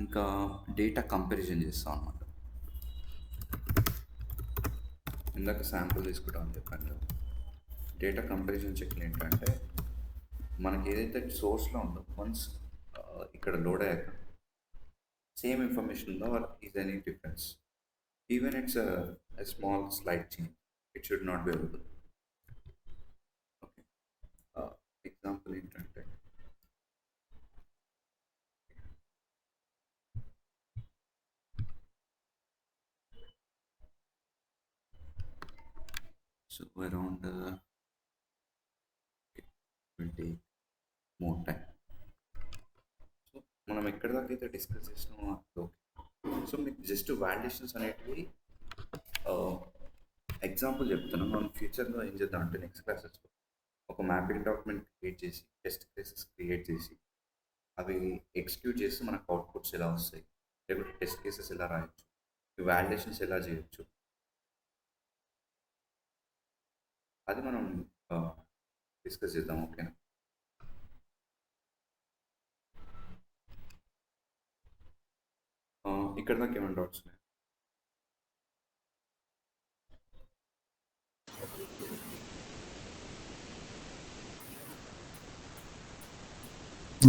A: ఇంకా data comparison చేస్తాం అన్నమాట. ఇందాక sample తీసుకుంటామని చెప్పాను కదా. డేటా కంపారిజన్ చెక్లు ఏంటంటే మనకి ఏదైతే సోర్స్లో ఉందో వన్స్ ఇక్కడ లోడ్ అయ్యాక సేమ్ ఇన్ఫర్మేషన్ ఉందో or is any difference, even it's a small slight change, it should not be available. Okay, example ఏంటంటే so around will take more time. సో మనం ఎక్కడి దాకా అయితే డిస్కస్ చేసినామో ఓకే. సో మీకు జస్ట్ వాలిడేషన్స్ అనేటివి ఎగ్జాంపుల్ చెప్తున్నాం. మనం ఫ్యూచర్లో ఏం చేద్దాం అంటే నెక్స్ట్ క్లాసెస్లో ఒక మ్యాపింగ్ డాక్యుమెంట్ క్రియేట్ చేసి టెస్ట్ కేసెస్ క్రియేట్ చేసి అవి ఎగ్జిక్యూట్ చేసి మనకు అవుట్పుట్స్ ఎలా వస్తాయి, లేకపోతే టెస్ట్ కేసెస్ ఎలా రాయొచ్చు, ఈ వాలిడేషన్స్ ఎలా చేయొచ్చు, అది మనం డిస్కస్ చేద్దాం. ఓకేనా? ఇక్కడ దాకా ఏమైనా డౌట్స్ ఉన్నాయి?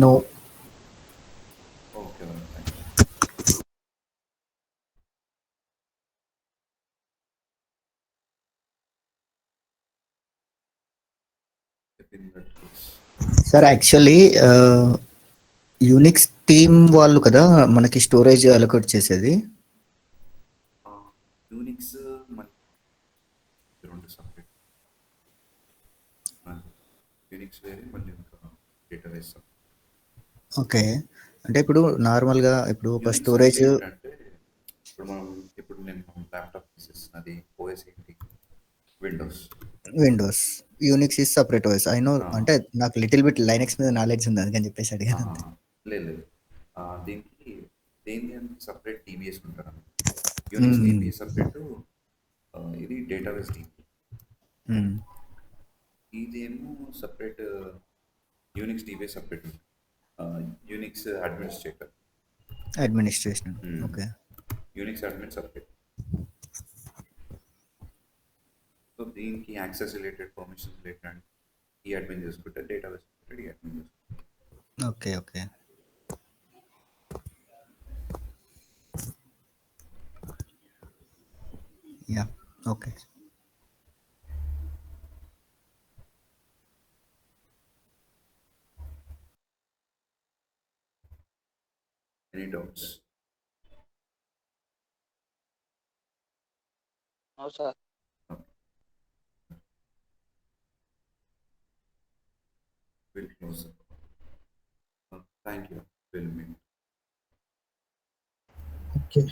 C: No.
A: Okay,
C: sir actually Unix team వాళ్ళు కదా మనకి స్టోరేజ్ అలొకేట్ చేసేది.
A: యూనిక్స్ రెండు సపరేట్, యూనిక్స్ వేరే మళ్ళీ ఇంకా డేటా వేస్తాం.
C: ఓకే, అంటే ఇప్పుడు నార్మల్గా ఇప్పుడు ఒక స్టోరేజ్
A: ఏంటంటే ఇప్పుడు నేను ల్యాప్టాప్ తీసేస్తున్నది ఓఎస్ ఏంటి, Windows
C: Unix is separate OS. I know, అంటే నాకు లిటిల్ బిట్ లైనక్స్ మీద నాలెడ్జ్ ఉంది అందుకని చెప్పేసి అడిగాను.
A: లేదు దీనికి దేని సపరేట్ టీబీఎస్ ఉంటారు. యూనిక్స్ టీబీఎస్ సపరేట్, ఇది డేటాబేస్ టీబీ. ఇదేమో separate, Unix TBS separate, Unix administration.
C: Okay,
A: Unix admin separate. So దీనికి యాక్సెస్ రిలేటెడ్, పర్మిషన్ రిలేటెడ్ ఈ అడ్మిన్ చేసుకుంటే, డేటాబేస్ రిలేటెడ్ ఈ అడ్మిన్ చేసుకుంటే.
C: Okay, okay. Yeah, okay.
A: Any doubts?
B: No, sir.
A: We'll close it. Thank you. We'll meet.
C: Okay.